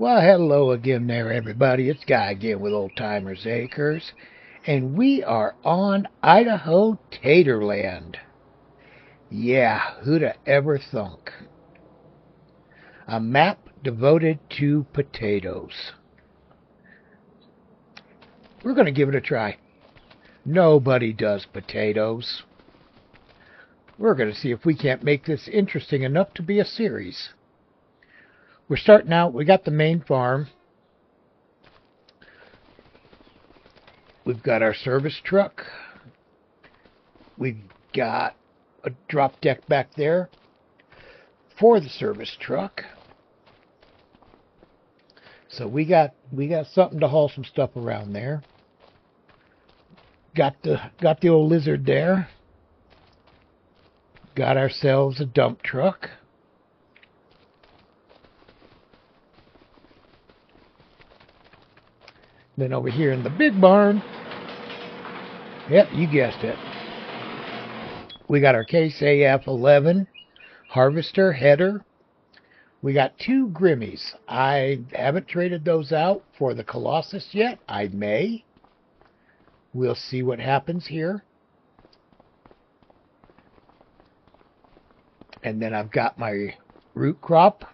Well, hello again there, everybody. It's Guy again with Old Timers Acres, and we are on Idaho Taterland. Yeah, who'da ever thunk? A map devoted to potatoes. We're going to give it a try. Nobody does potatoes. We're going to see if we can't make this interesting enough to be a series. We're starting out, we got the main farm. We've got our service truck. We've got a drop deck back there for the service truck. So we got something to haul some stuff around there. Got the old lizard there. Got ourselves a dump truck. Then over here in the big barn, yep, you guessed it, we got our Case AF11 harvester header. We got two Grimmies. I haven't traded those out for the Colossus yet. I may. We'll see what happens here. And then I've got my root crop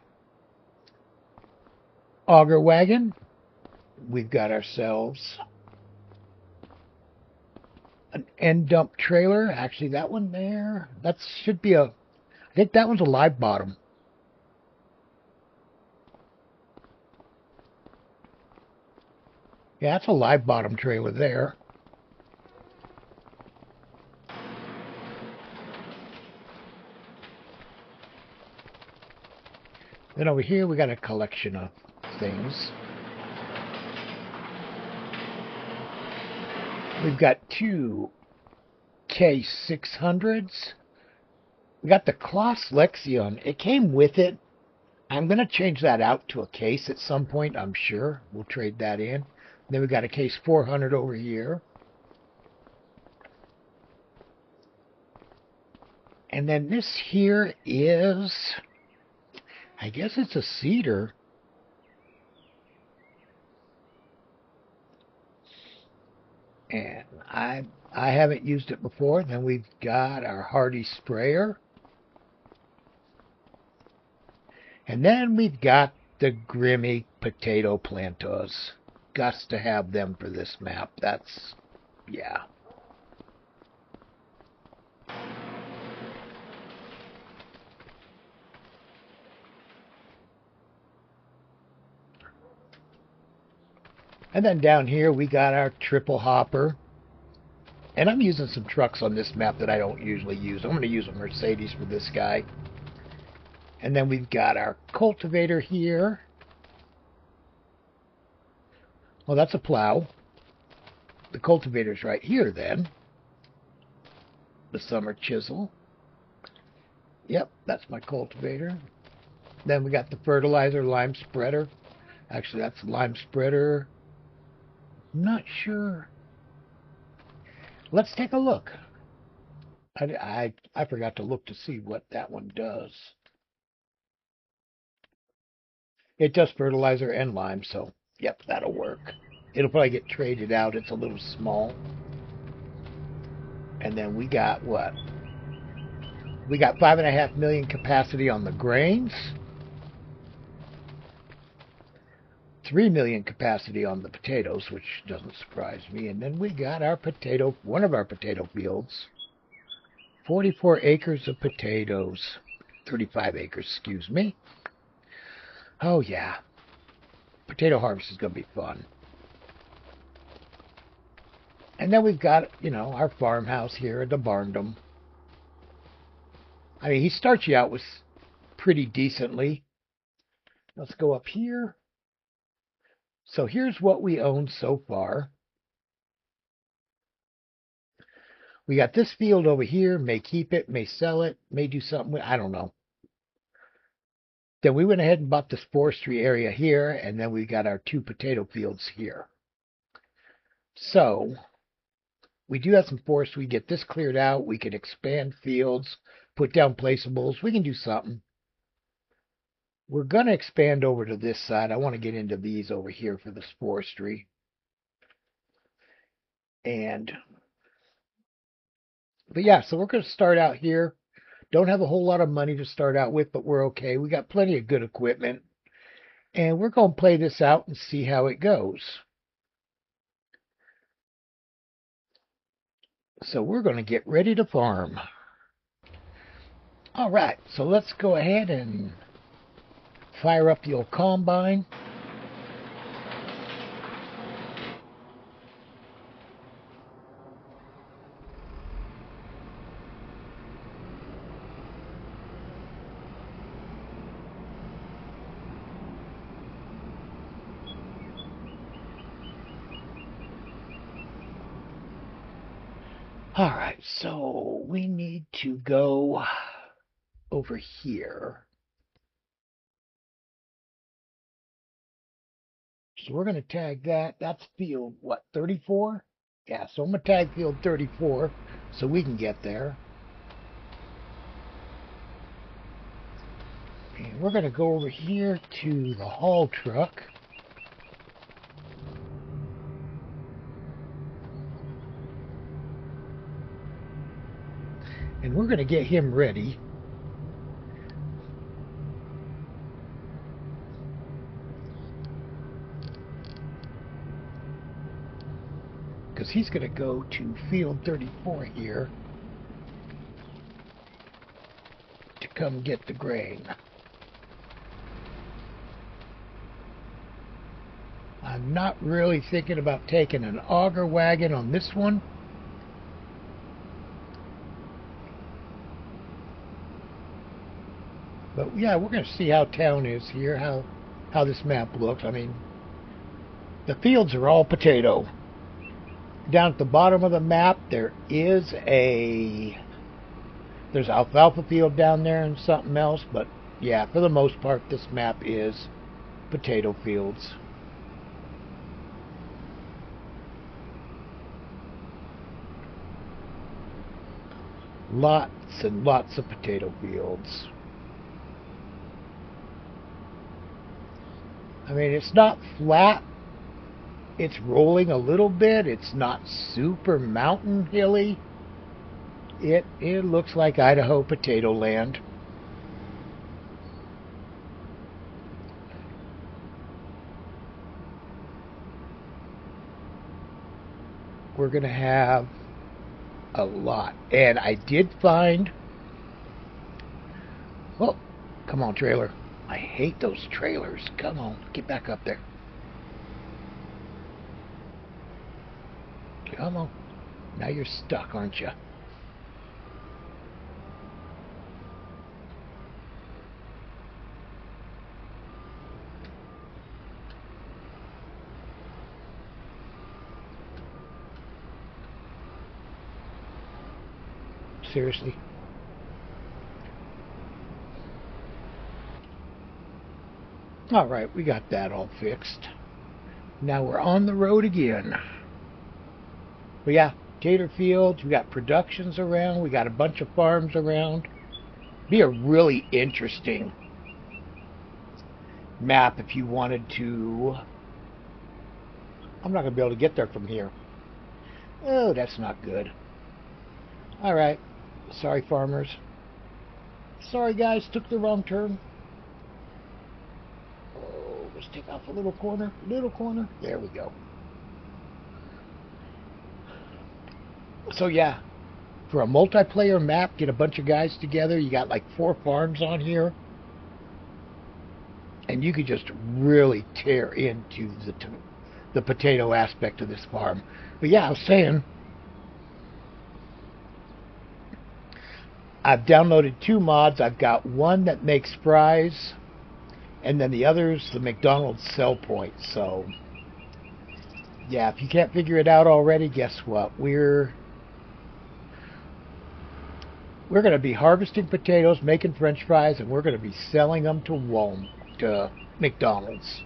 auger wagon. We've got ourselves an end dump trailer. Actually, that one there, that should be I think that one's a live bottom. Yeah, that's a live bottom trailer there. Then over here we got a collection of things. We've got two K600s. We got the Kloss Lexion. It came with it. I'm going to change that out to a case at some point, I'm sure. We'll trade that in. Then we got a Case 400 over here. And then this here is, I guess it's a cedar. And I haven't used it before. Then we've got our Hardy sprayer. And then we've got the Grimmy potato plantas. Got to have them for this map. That's, yeah. And then down here we got our triple hopper. And I'm using some trucks on this map that I don't usually use. I'm going to use a Mercedes for this guy. And then we've got our cultivator here. Well, that's a plow. The cultivator's right here then. The summer chisel. Yep, that's my cultivator. Then we got the fertilizer lime spreader. Actually, that's the lime spreader. I'm not sure. Let's take a look. I forgot to look to see what that one does. It does fertilizer and lime, so yep, that'll work. It'll probably get traded out. It's a little small. And then we got what? We got 5.5 million capacity on the grains. 3 million capacity on the potatoes, which doesn't surprise me. And then we got our one of our potato fields. 44 acres of potatoes. 35 acres, excuse me. Oh, yeah. Potato harvest is going to be fun. And then we've got, our farmhouse here at the Barndom. I mean, he starts you out with pretty decently. Let's go up here. So here's what we own so far. We got this field over here. May keep it, may sell it, may do something with it. I don't know. Then we went ahead and bought this forestry area here, and then we got our two potato fields here. So we do have some forest. We get this cleared out. We can expand fields, put down placeables. We can do something. we're going to expand over to this side. I want to get into these over here for this forestry. But yeah, so we're going to start out here. Don't have a whole lot of money to start out with, but we're okay. We got plenty of good equipment. And we're going to play this out and see how it goes. So we're going to get ready to farm. All right, so let's go ahead and fire up the old combine. All right, so we need to go over here. So we're going to tag that. That's field, what, 34? Yeah, so I'm going to tag field 34 so we can get there. And we're going to go over here to the haul truck. And we're going to get him ready. Because he's going to go to field 34 here to come get the grain. I'm not really thinking about taking an auger wagon on this one. But yeah, we're going to see how town is here, how this map looks. I mean, the fields are all potato. Down at the bottom of the map, there's alfalfa field down there and something else. But yeah, for the most part, this map is potato fields. Lots and lots of potato fields. I mean, it's not flat. It's rolling a little bit. It's not super mountain hilly. It looks like Idaho potato land. We're going to have a lot. And I did find... Oh, come on, trailer. I hate those trailers. Come on, get back up there. Come on. Now you're stuck, aren't you? Seriously? All right, we got that all fixed. Now we're on the road again. But yeah, tater fields, we got productions around, we got a bunch of farms around. Be a really interesting map if you wanted to. I'm not going to be able to get there from here. Oh, that's not good. All right. Sorry, farmers. Sorry, guys. Took the wrong turn. Oh, let's take off a little corner. Little corner. There we go. So, yeah. For a multiplayer map, get a bunch of guys together. You got like 4 farms on here. And you could just really tear into the potato aspect of this farm. But yeah, I was saying, I've downloaded 2 mods. I've got one that makes fries, and then the other's the McDonald's sell point. So, yeah, if you can't figure it out already, guess what? We're going to be harvesting potatoes, making French fries, and we're going to be selling them to McDonald's.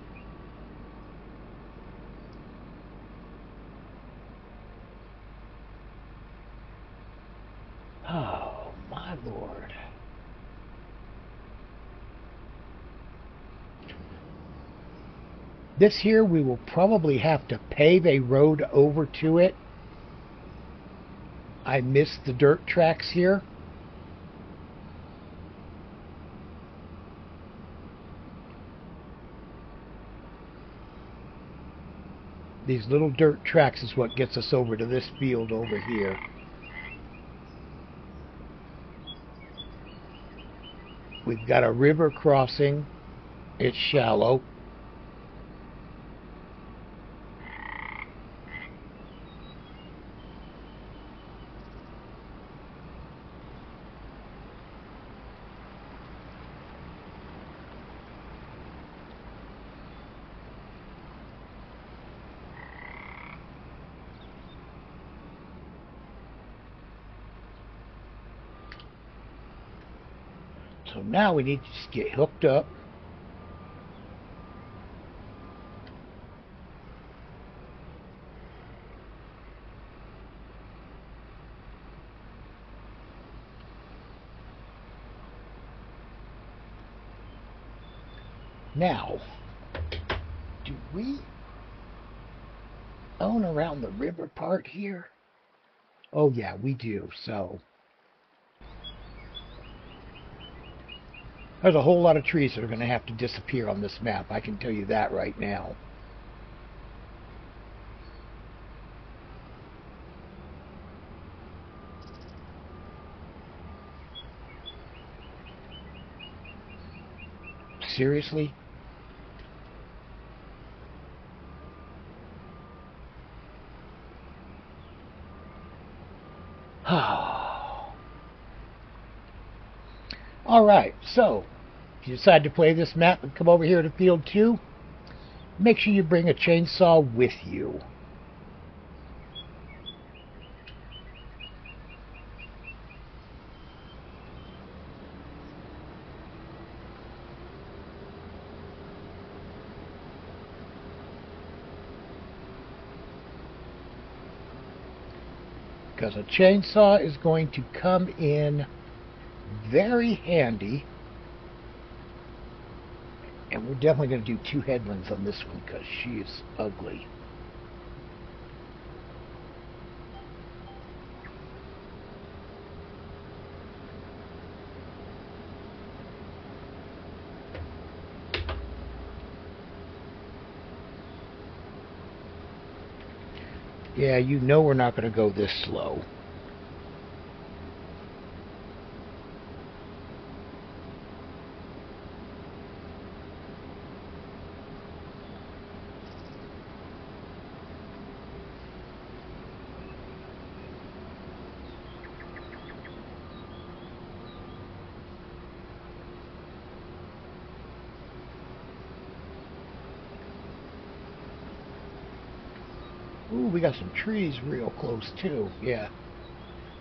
Oh, my Lord. This here, we will probably have to pave a road over to it. I missed the dirt tracks here. These little dirt tracks is what gets us over to this field over here. We've got a river crossing. It's shallow. So now we need to just get hooked up. Now, do we own around the river part here? Oh yeah, we do. So there's a whole lot of trees that are going to have to disappear on this map. I can tell you that right now. Seriously? Alright, so if you decide to play this map and come over here to Field 2, make sure you bring a chainsaw with you. Because a chainsaw is going to come in very handy. And we're definitely going to do 2 headlands on this one because she is ugly. Yeah, you know we're not going to go this slow. Ooh, we got some trees real close too. Yeah.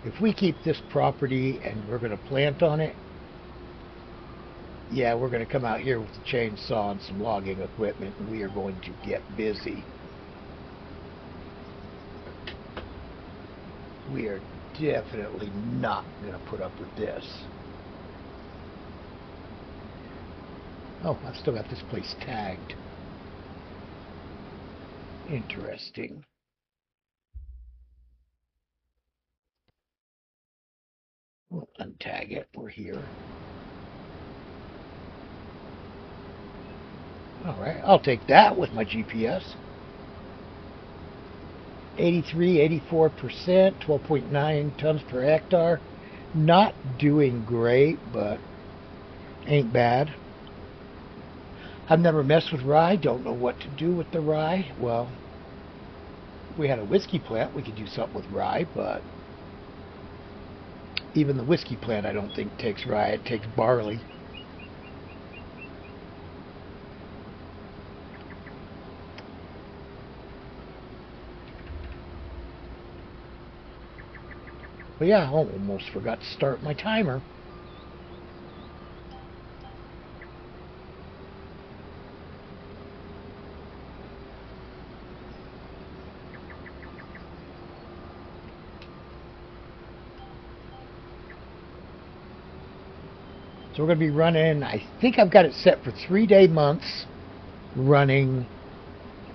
If we keep this property and we're going to plant on it, yeah, we're going to come out here with the chainsaw and some logging equipment, and we are going to get busy. We are definitely not going to put up with this. Oh, I've still got this place tagged. Interesting. We'll untag it. We're here. Alright, I'll take that with my GPS. 83, 84%, 12.9 tons per hectare. Not doing great, but ain't bad. I've never messed with rye, don't know what to do with the rye. Well, if we had a whiskey plant, we could do something with rye, but even the whiskey plant I don't think takes rye, it takes barley. But yeah, I almost forgot to start my timer. So we're going to be running, I think I've got it set for 3-day months, running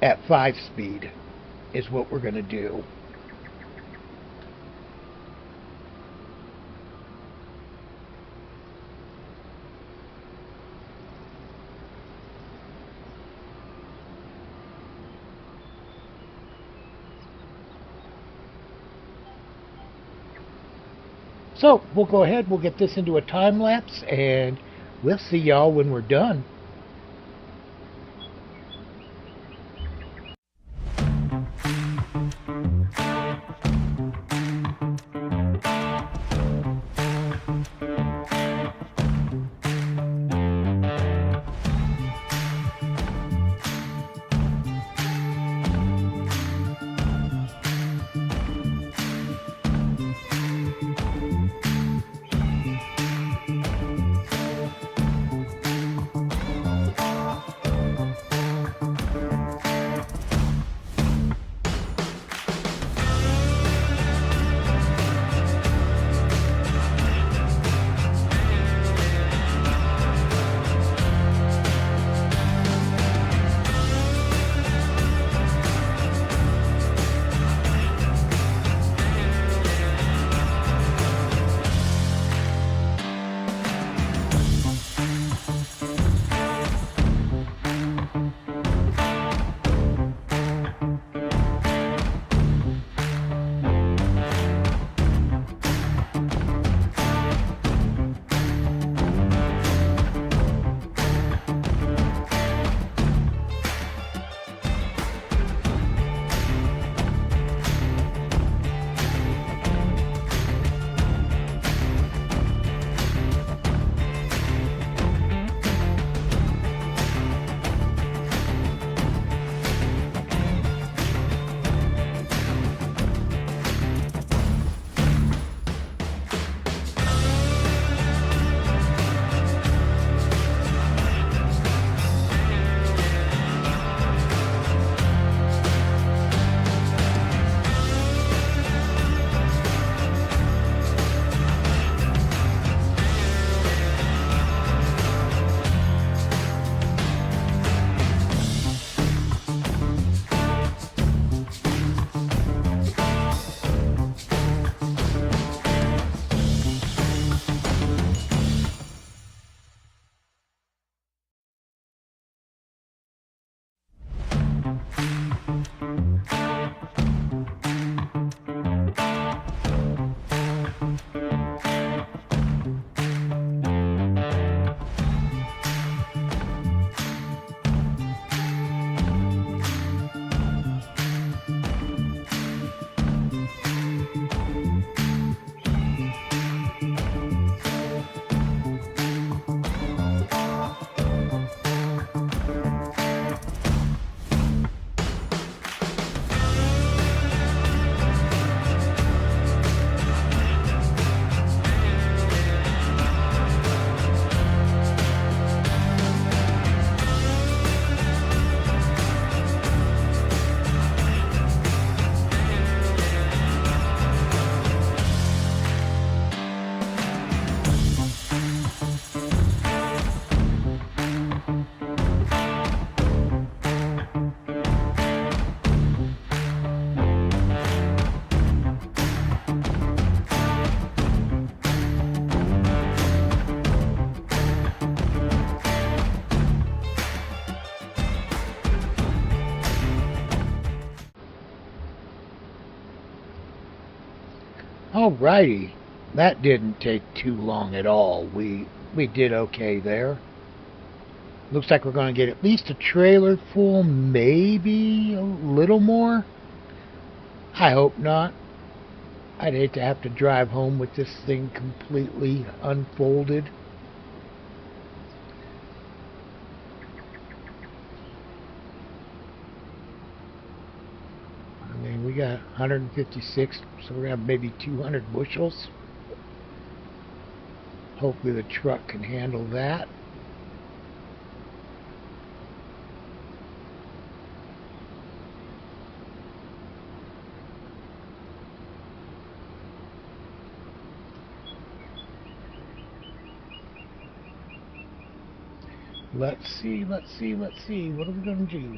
at 5 speed is what we're going to do. So we'll go ahead, we'll get this into a time lapse, and we'll see y'all when we're done. Alrighty, that didn't take too long at all. We did okay there. Looks like we're going to get at least a trailer full, maybe a little more. I hope not. I'd hate to have to drive home with this thing completely unfolded. I mean, we got 156, so we're going to have maybe 200 bushels. Hopefully the truck can handle that. Let's see. What are we going to do?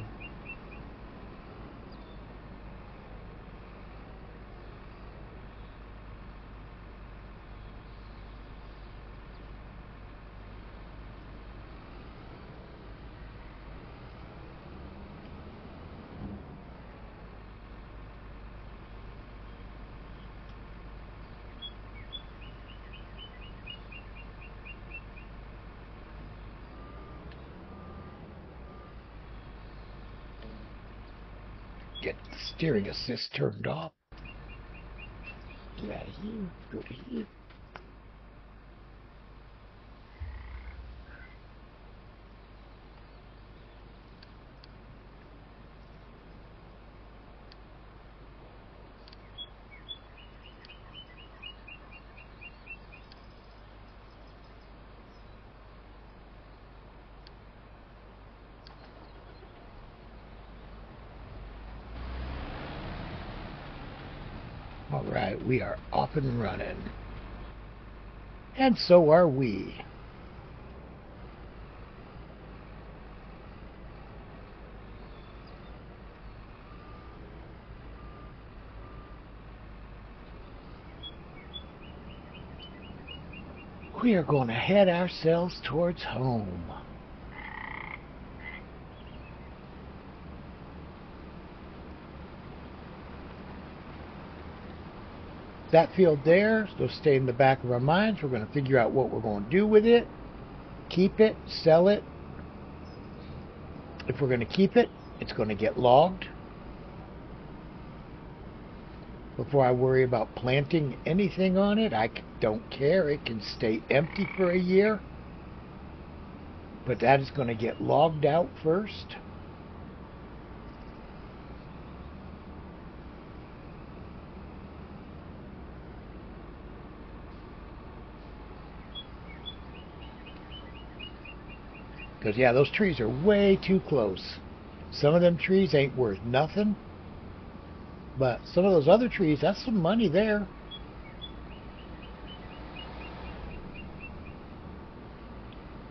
Get the steering assist turned off. Get out of here. Go over here. All right, we are off and running. And so are we. We are going to head ourselves towards home. That field there is going to stay in the back of our minds. We're going to figure out what we're going to do with it. Keep it, sell it. If we're going to keep it, it's going to get logged. Before I worry about planting anything on it, I don't care. It can stay empty for a year. But that is going to get logged out first. Because, yeah, those trees are way too close. Some of them trees ain't worth nothing. But some of those other trees, that's some money there.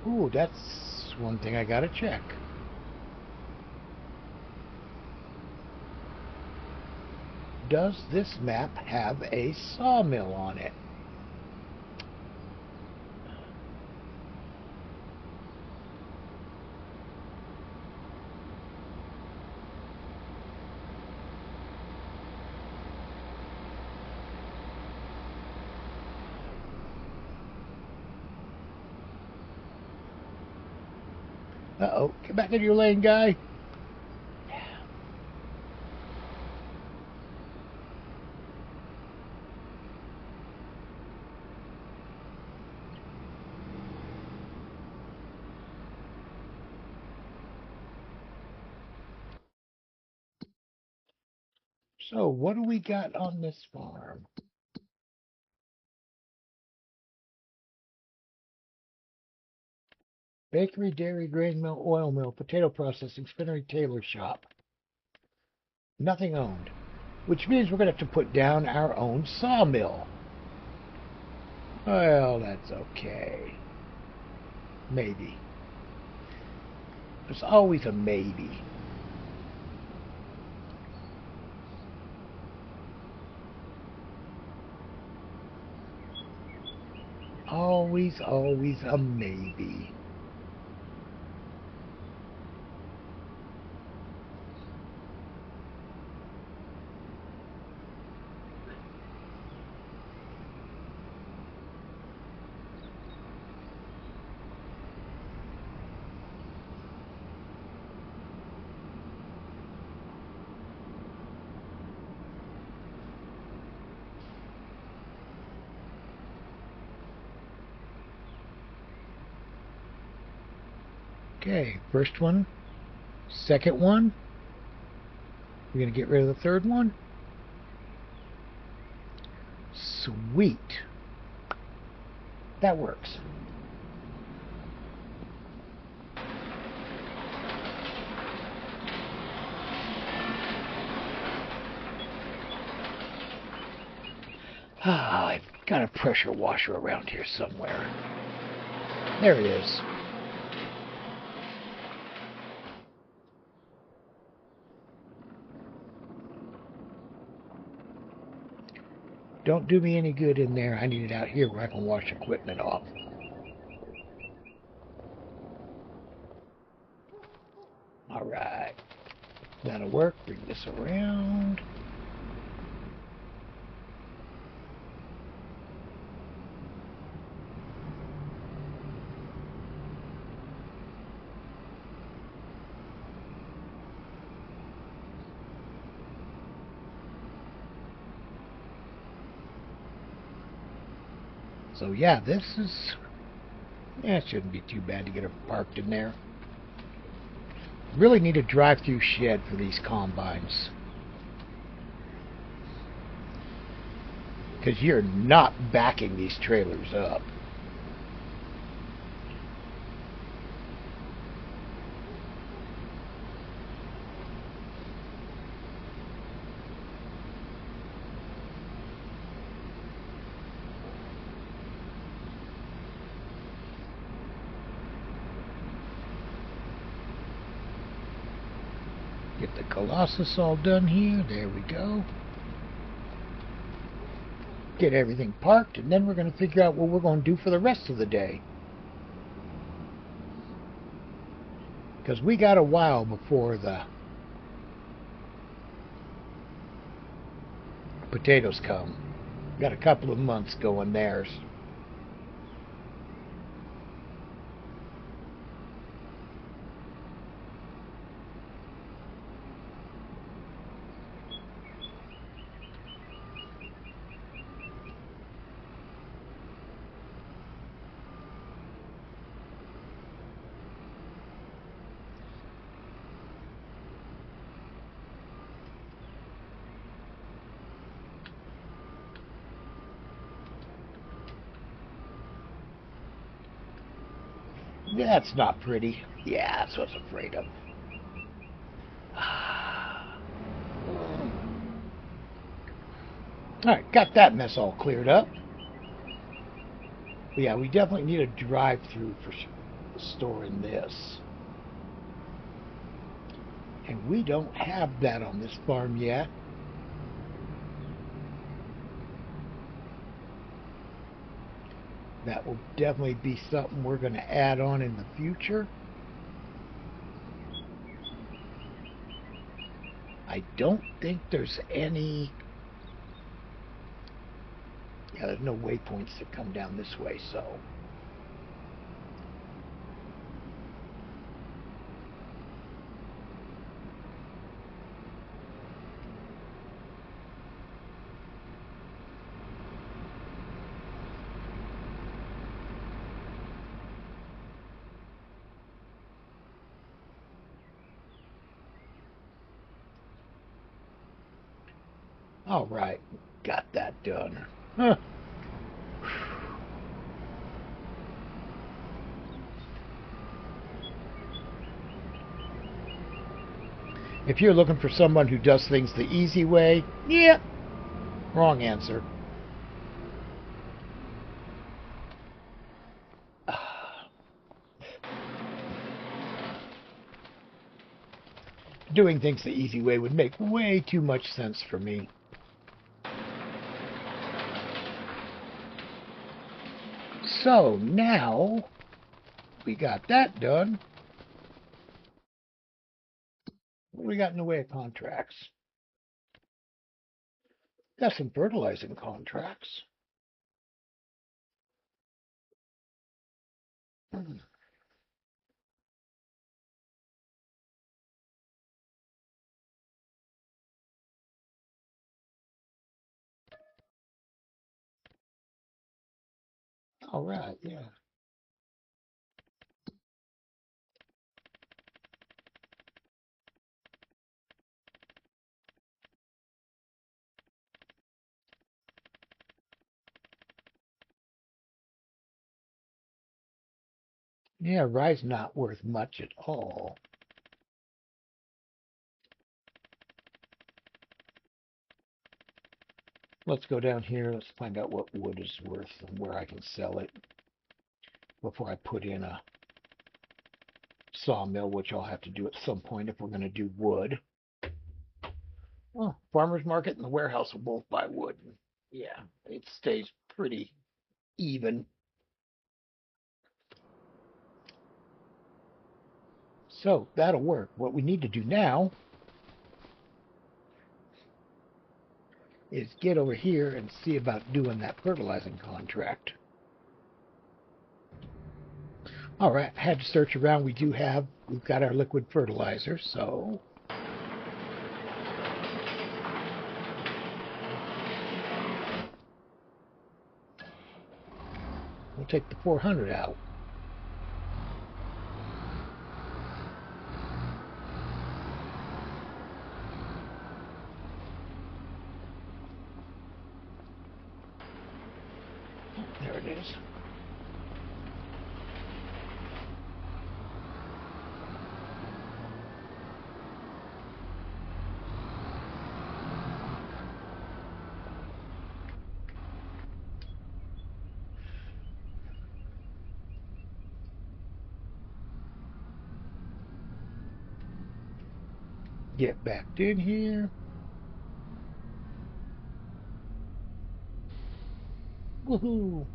Ooh, that's one thing I gotta check. Does this map have a sawmill on it? Uh-oh, get back in your lane, guy. So, what do we got on this farm? Bakery, dairy, grain mill, oil mill, potato processing, spinnery, tailor shop. Nothing owned. Which means we're going to have to put down our own sawmill. Well, that's okay. Maybe. There's always a maybe. Always a maybe. Okay, first one, second one. We're going to get rid of the third one. Sweet. That works. Ah, I've got a pressure washer around here somewhere. There it is. Don't do me any good in there. I need it out here where I can wash equipment off. Alright. That'll work. Bring this around. So yeah, this is, yeah, it shouldn't be too bad to get her parked in there. Really need a drive-through shed for these combines, because you're not backing these trailers up. Get the Colossus all done here. There we go. Get everything parked, and then we're going to figure out what we're going to do for the rest of the day. Because we got a while before the potatoes come. Got a couple of months going there. That's not pretty. Yeah, that's what I was afraid of. Alright, got that mess all cleared up. But yeah, we definitely need a drive-through for storing this. And we don't have that on this farm yet. That will definitely be something we're going to add on in the future. I don't think there's any... Yeah, there's no waypoints that come down this way, so... All right, got that done. Huh. If you're looking for someone who does things the easy way, yeah, wrong answer. Doing things the easy way would make way too much sense for me. So now we got that done. What do we got in the way of contracts? Got some fertilizing contracts. All right, yeah. Yeah, rye's not worth much at all. Let's go down here. Let's find out what wood is worth and where I can sell it before I put in a sawmill, which I'll have to do at some point if we're going to do wood. Well, farmer's market and the warehouse will both buy wood. Yeah, it stays pretty even. So that'll work. What we need to do now is get over here and see about doing that fertilizing contract. All right, I had to search around. We've got our liquid fertilizer, so We'll take the 400 out. There it is. Get back in here. Woohoo!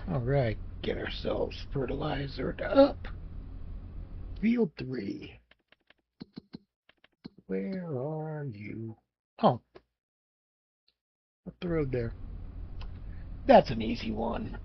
All right, get ourselves fertilizer up. Field 3. Where are you? Oh, up the road there. That's an easy one.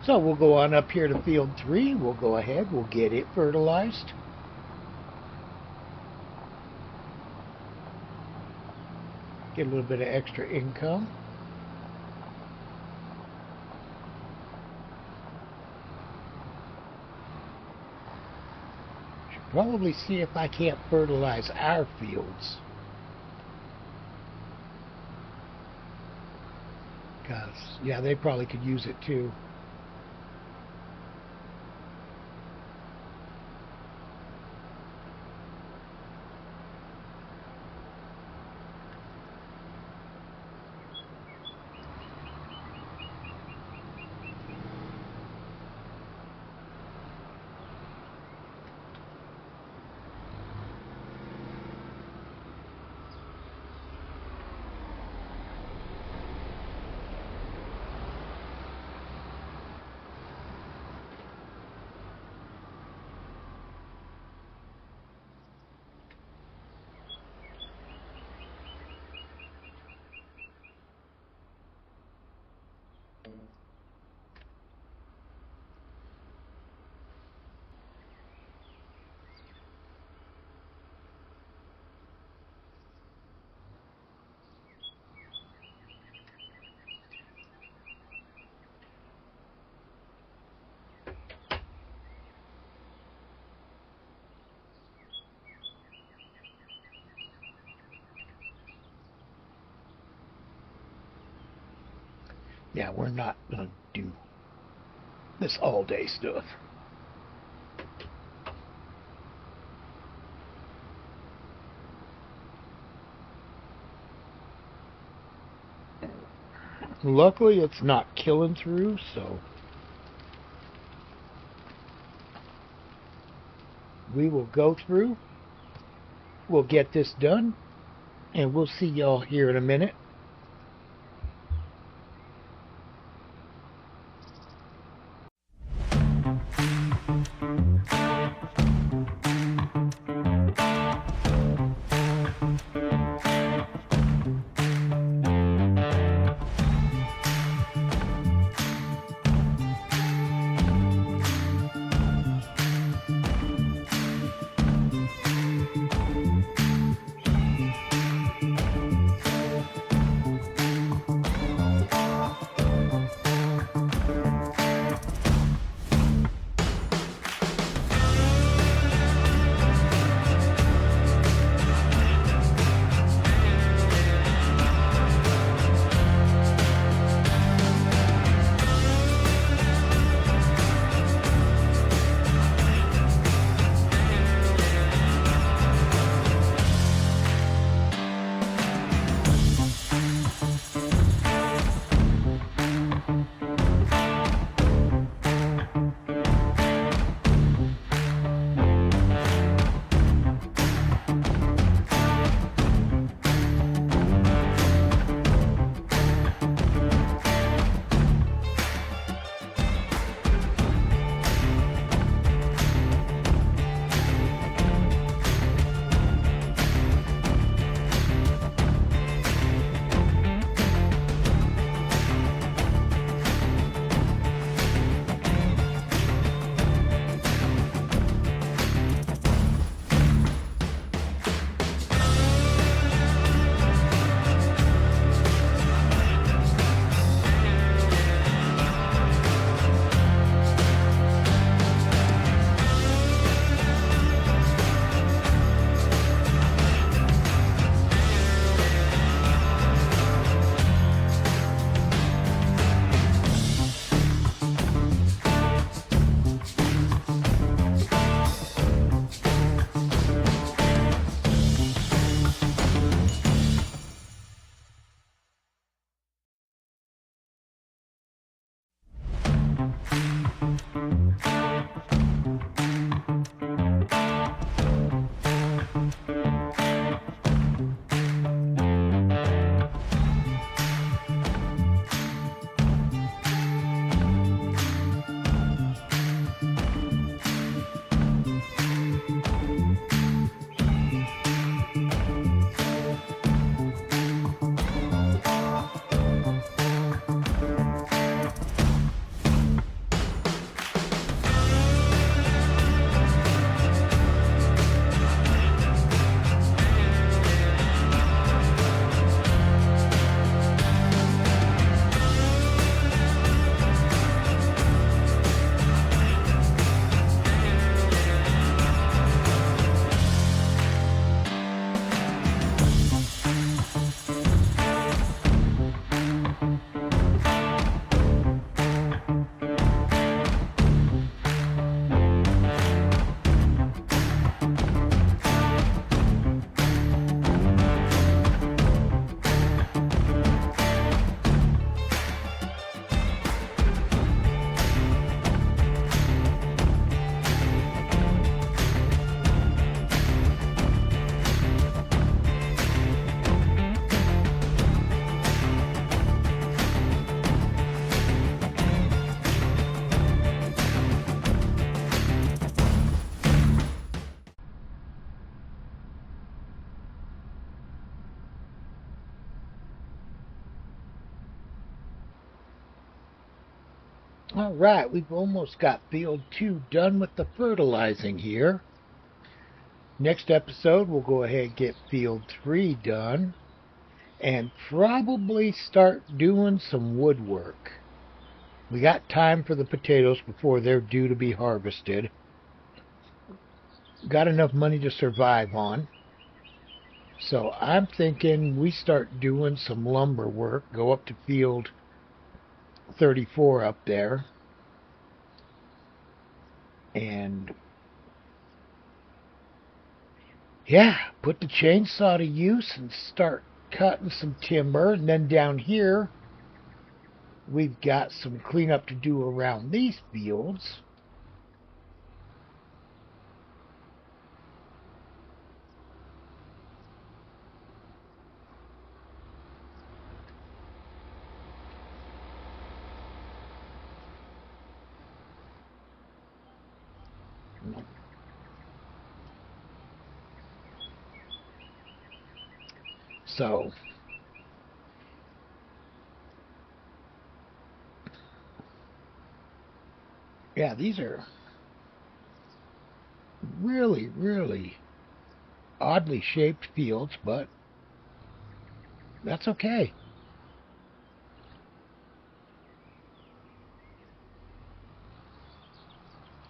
So we'll go on up here to field 3. We'll go ahead. We'll get it fertilized. Get a little bit of extra income. Should probably see if I can't fertilize our fields. Because, yeah, they probably could use it too. Yeah, we're not going to do this all-day stuff. Luckily, it's not killing through, so we will go through. We'll get this done, and we'll see y'all here in a minute. All right, we've almost got field 2 done with the fertilizing here. Next episode, we'll go ahead and get field 3 done and probably start doing some woodwork. We got time for the potatoes before they're due to be harvested. Got enough money to survive on. So I'm thinking we start doing some lumber work, go up to field 34 up there, and yeah, put the chainsaw to use and start cutting some timber. And then down here, we've got some cleanup to do around these fields. So, yeah, these are really, really oddly shaped fields, but that's okay.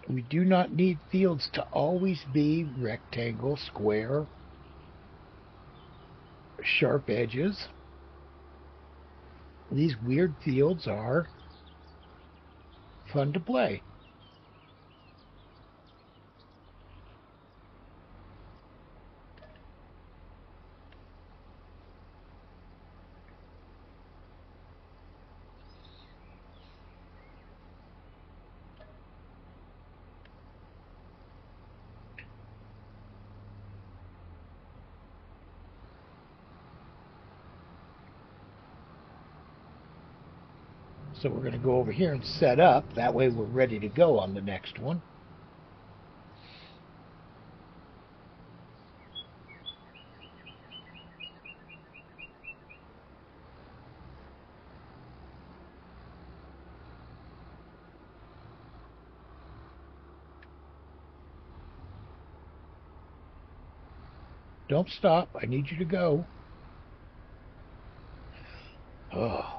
We do not need fields to always be rectangle, square, sharp edges. These weird fields are fun to play. So we're going to go over here and set up. That way we're ready to go on the next one. Don't stop. I need you to go. Oh.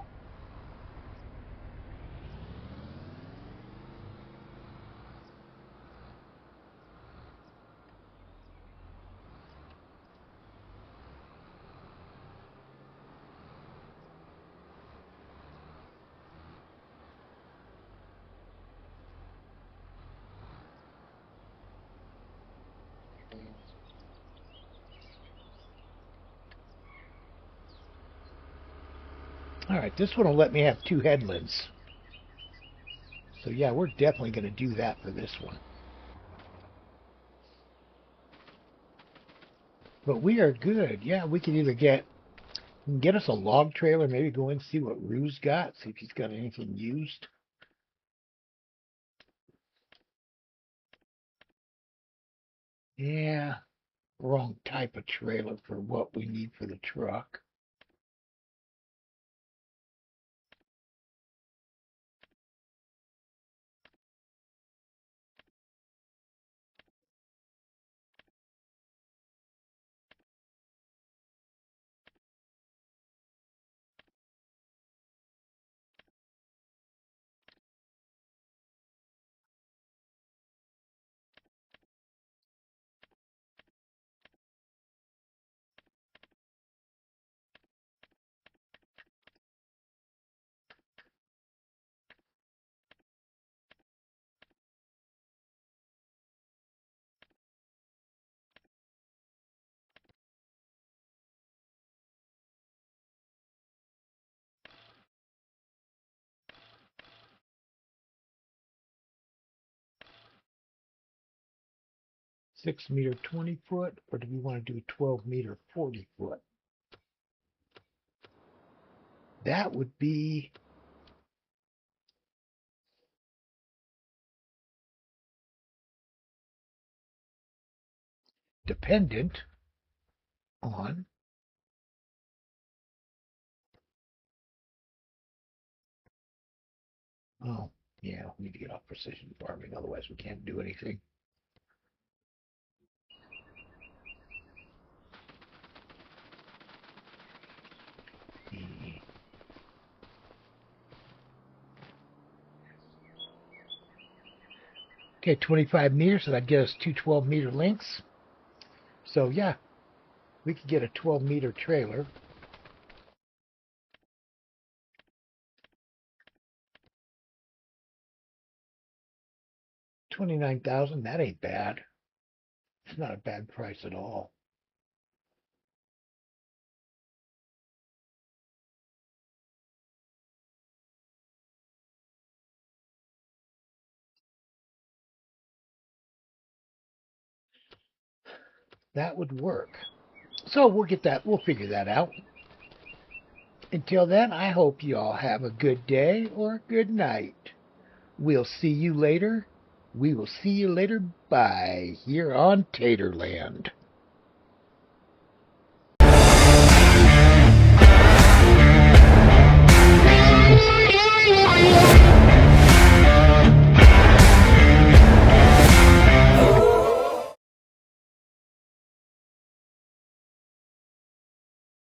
All right, this one will let me have 2 headlands. So yeah, we're definitely going to do that for this one. But we are good. Yeah, we can either get us a log trailer, maybe go in and see what Rue's got, see if he's got anything used. Yeah, wrong type of trailer for what we need for the truck. (6 meter 20 foot), or do we want to do 12 meter 40 foot? That would be dependent on, oh, Yeah, we need to get off precision farming, otherwise we can't do anything. Okay, 25 meters, so that gives us two 12-meter links. So yeah, we could get a 12-meter trailer. 29,000, that ain't bad. It's not a bad price at all. That would work. So we'll figure that out. Until then, I hope you all have a good day or a good night. We'll see you later. We will see you later. Bye here on Taterland.